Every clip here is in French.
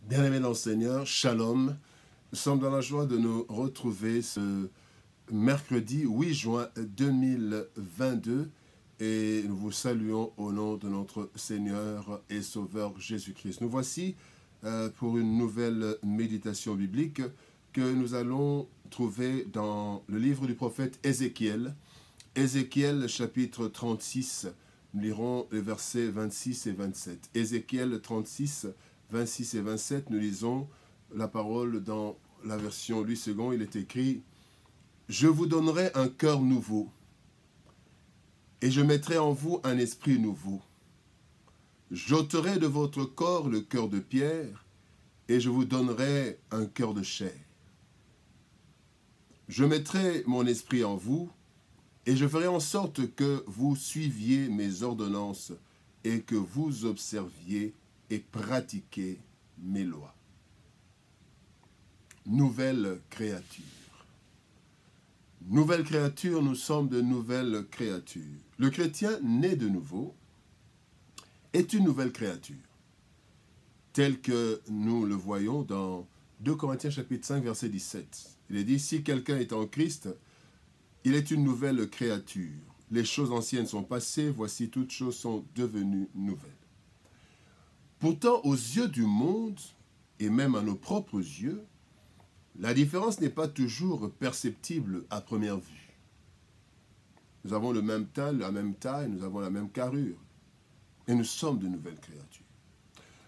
Bien-aimés dans le Seigneur, Shalom. Nous sommes dans la joie de nous retrouver ce mercredi 8 juin 2022 et nous vous saluons au nom de notre Seigneur et Sauveur Jésus-Christ. Nous voici pour une nouvelle méditation biblique que nous allons trouver dans le livre du prophète Ézéchiel. Ézéchiel chapitre 36, nous lirons les versets 26 et 27. Ézéchiel 36, 26 et 27, nous lisons la parole dans la version Louis II. Il est écrit « Je vous donnerai un cœur nouveau, et je mettrai en vous un esprit nouveau. J'ôterai de votre corps le cœur de pierre, et je vous donnerai un cœur de chair. Je mettrai mon esprit en vous, et je ferai en sorte que vous suiviez mes ordonnances, et que vous observiez et pratiquer mes lois. » Nouvelle créature. Nouvelle créature, nous sommes de nouvelles créatures. Le chrétien né de nouveau est une nouvelle créature, tel que nous le voyons dans 2 Corinthiens chapitre 5, verset 17. Il est dit, si quelqu'un est en Christ, il est une nouvelle créature. Les choses anciennes sont passées, voici toutes choses sont devenues nouvelles. Pourtant, aux yeux du monde, et même à nos propres yeux, la différence n'est pas toujours perceptible à première vue. Nous avons le même teint, la même taille, nous avons la même carrure, et nous sommes de nouvelles créatures.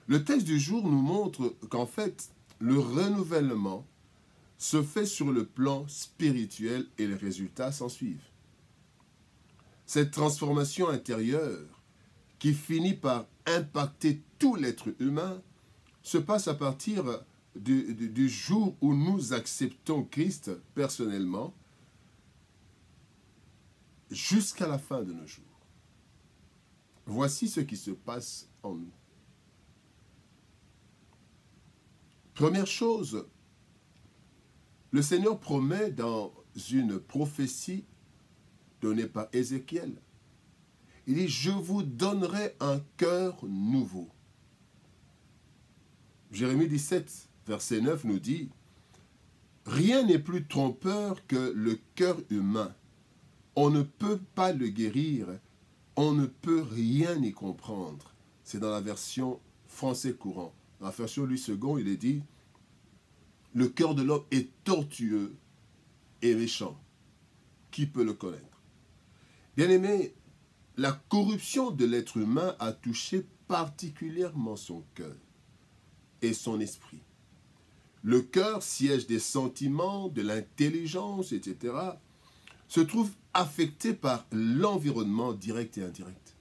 Le texte du jour nous montre qu'en fait, le renouvellement se fait sur le plan spirituel et les résultats s'en suivent. Cette transformation intérieure qui finit par impacter tout l'être humain se passe à partir du jour où nous acceptons Christ personnellement jusqu'à la fin de nos jours. Voici ce qui se passe en nous. Première chose, le Seigneur promet dans une prophétie donnée par Ézéchiel, il dit « Je vous donnerai un cœur nouveau ». Jérémie 17, verset 9 nous dit « Rien n'est plus trompeur que le cœur humain. On ne peut pas le guérir, on ne peut rien y comprendre. » C'est dans la version français courant. Dans la version Louis II, il est dit « Le cœur de l'homme est tortueux et méchant. Qui peut le connaître ?» Bien-aimé, la corruption de l'être humain a touché particulièrement son cœur et son esprit. Le cœur, siège des sentiments, de l'intelligence, etc., se trouve affecté par l'environnement direct et indirect.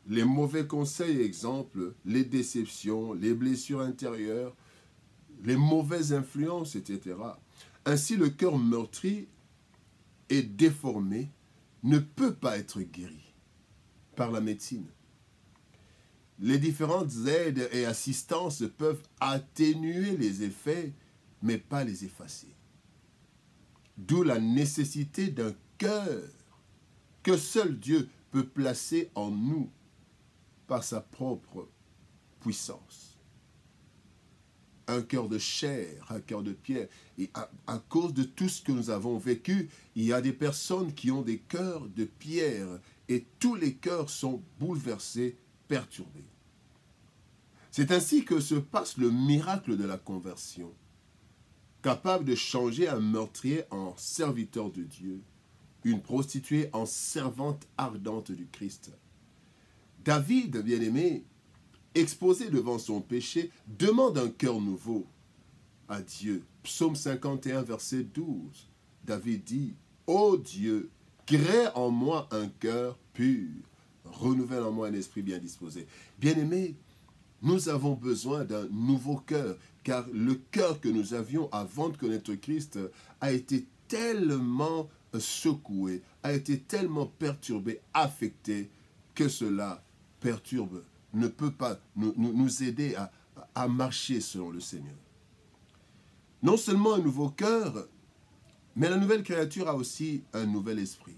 Les mauvais conseils, exemple, les déceptions, les blessures intérieures, les mauvaises influences, etc. Ainsi, le cœur meurtri et déformé ne peut pas être guéri par la médecine. Les différentes aides et assistances peuvent atténuer les effets, mais pas les effacer. D'où la nécessité d'un cœur que seul Dieu peut placer en nous par sa propre puissance. Un cœur de chair, un cœur de pierre. Et à cause de tout ce que nous avons vécu, il y a des personnes qui ont des cœurs de pierre et tous les cœurs sont bouleversés, perturbés. C'est ainsi que se passe le miracle de la conversion, capable de changer un meurtrier en serviteur de Dieu, une prostituée en servante ardente du Christ. David, bien-aimé, exposé devant son péché, demande un cœur nouveau à Dieu. Psaume 51, verset 12. David dit, « Ô Dieu, crée en moi un cœur pur, renouvelle en moi un esprit bien disposé. » Bien-aimé, nous avons besoin d'un nouveau cœur, car le cœur que nous avions avant de connaître Christ a été tellement secoué, a été tellement perturbé, affecté, que cela perturbe, ne peut pas nous aider à marcher selon le Seigneur. Non seulement un nouveau cœur, mais la nouvelle créature a aussi un nouvel esprit.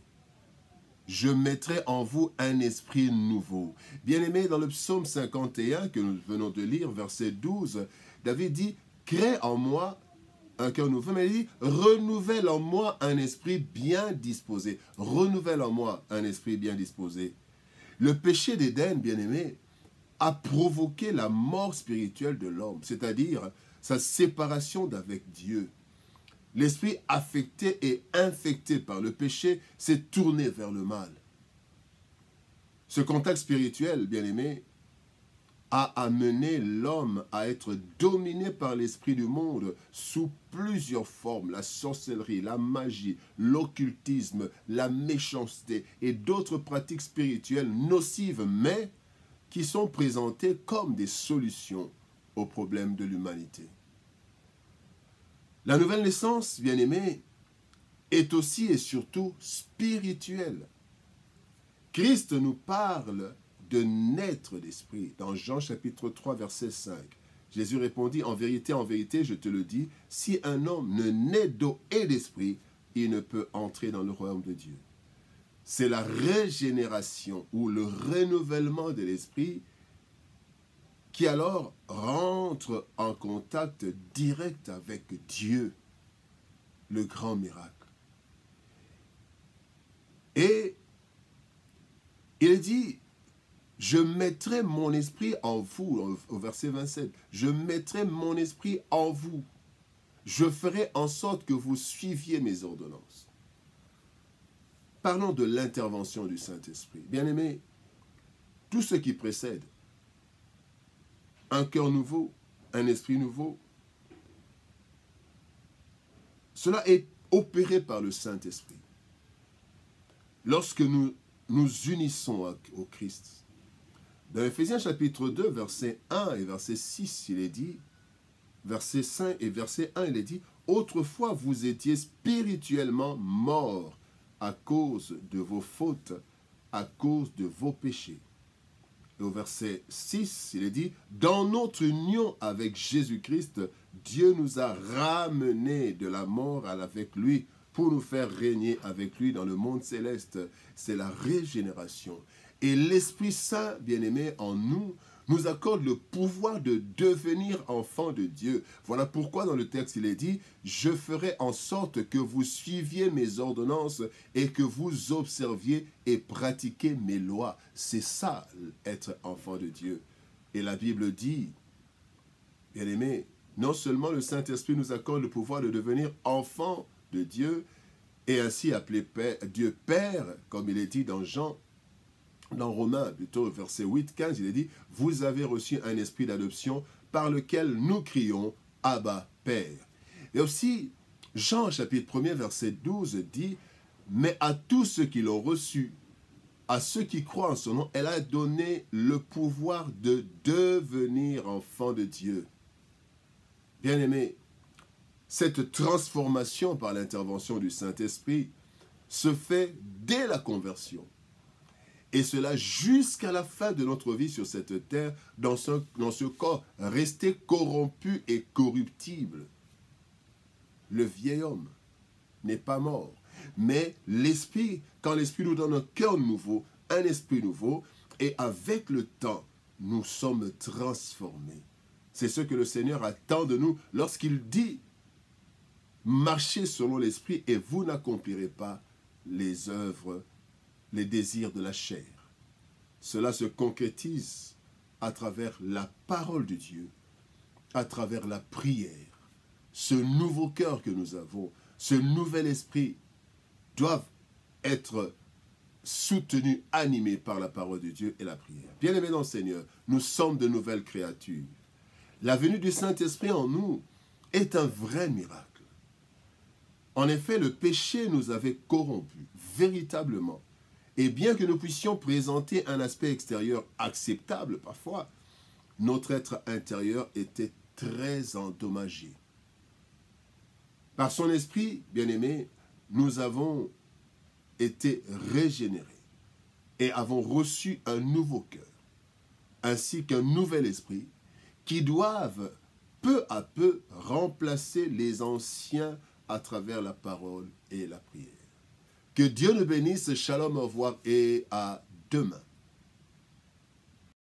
je mettrai en vous un esprit nouveau. Bien-aimé, dans le psaume 51 que nous venons de lire, verset 12, David dit, crée en moi un cœur nouveau, mais il dit, renouvelle en moi un esprit bien disposé. Renouvelle en moi un esprit bien disposé. Le péché d'Éden, bien-aimé, a provoqué la mort spirituelle de l'homme, c'est-à-dire sa séparation d'avec Dieu. L'esprit affecté et infecté par le péché s'est tourné vers le mal. Ce contact spirituel, bien-aimé, a amené l'homme à être dominé par l'esprit du monde sous plusieurs formes, la sorcellerie, la magie, l'occultisme, la méchanceté et d'autres pratiques spirituelles nocives, mais qui sont présentées comme des solutions aux problèmes de l'humanité. La nouvelle naissance, bien-aimé, est aussi et surtout spirituelle. Christ nous parle de naître d'esprit. Dans Jean chapitre 3, verset 5, Jésus répondit, en vérité, je te le dis, si un homme ne naît d'eau et d'esprit, il ne peut entrer dans le royaume de Dieu. C'est la régénération ou le renouvellement de l'esprit qui alors rentre en contact direct avec Dieu, le grand miracle. Et il dit, je mettrai mon esprit en vous, au verset 27, je mettrai mon esprit en vous. Je ferai en sorte que vous suiviez mes ordonnances. Parlons de l'intervention du Saint-Esprit. Bien-aimés, tout ce qui précède, un cœur nouveau, un esprit nouveau, cela est opéré par le Saint-Esprit. Lorsque nous nous unissons au Christ. Dans Éphésiens chapitre 2, verset 1 et verset 6, il est dit, verset 5 et verset 1, il est dit, « Autrefois vous étiez spirituellement morts à cause de vos fautes, à cause de vos péchés. » Et au verset 6, il est dit, « Dans notre union avec Jésus-Christ, Dieu nous a ramenés de la mort avec lui pour nous faire régner avec lui dans le monde céleste. » C'est la régénération. Et l'Esprit Saint, bien-aimé, en nous, nous accorde le pouvoir de devenir enfants de Dieu. Voilà pourquoi dans le texte, il est dit, « Je ferai en sorte que vous suiviez mes ordonnances et que vous observiez et pratiquiez mes lois. » C'est ça, être enfant de Dieu. Et la Bible dit, bien-aimé, non seulement le Saint-Esprit nous accorde le pouvoir de devenir enfants de Dieu, et ainsi appeler Dieu Père, comme il est dit dans Romains, plutôt verset 8, 15, il est dit, « Vous avez reçu un esprit d'adoption par lequel nous crions, Abba, Père. » Et aussi, Jean, chapitre 1er, verset 12, dit, « Mais à tous ceux qui l'ont reçu, à ceux qui croient en son nom, elle a donné le pouvoir de devenir enfants de Dieu. » Bien-aimés, cette transformation par l'intervention du Saint-Esprit se fait dès la conversion. Et cela jusqu'à la fin de notre vie sur cette terre, dans ce corps resté corrompu et corruptible. Le vieil homme n'est pas mort. Mais l'Esprit, quand l'Esprit nous donne un cœur nouveau, un esprit nouveau, et avec le temps, nous sommes transformés. C'est ce que le Seigneur attend de nous lorsqu'il dit « Marchez selon l'Esprit et vous n'accomplirez pas les œuvres, les désirs de la chair. » Cela se concrétise à travers la parole de Dieu, à travers la prière. Ce nouveau cœur que nous avons, ce nouvel esprit, doivent être soutenus, animés par la parole de Dieu et la prière. Bien-aimés dans le Seigneur, nous sommes de nouvelles créatures. La venue du Saint-Esprit en nous est un vrai miracle. En effet, le péché nous avait corrompus, véritablement. Et bien que nous puissions présenter un aspect extérieur acceptable parfois, notre être intérieur était très endommagé. Par son esprit, bien-aimé, nous avons été régénérés et avons reçu un nouveau cœur, ainsi qu'un nouvel esprit, qui doivent peu à peu remplacer les anciens à travers la parole et la prière. Que Dieu nous bénisse. Shalom, au revoir et à demain.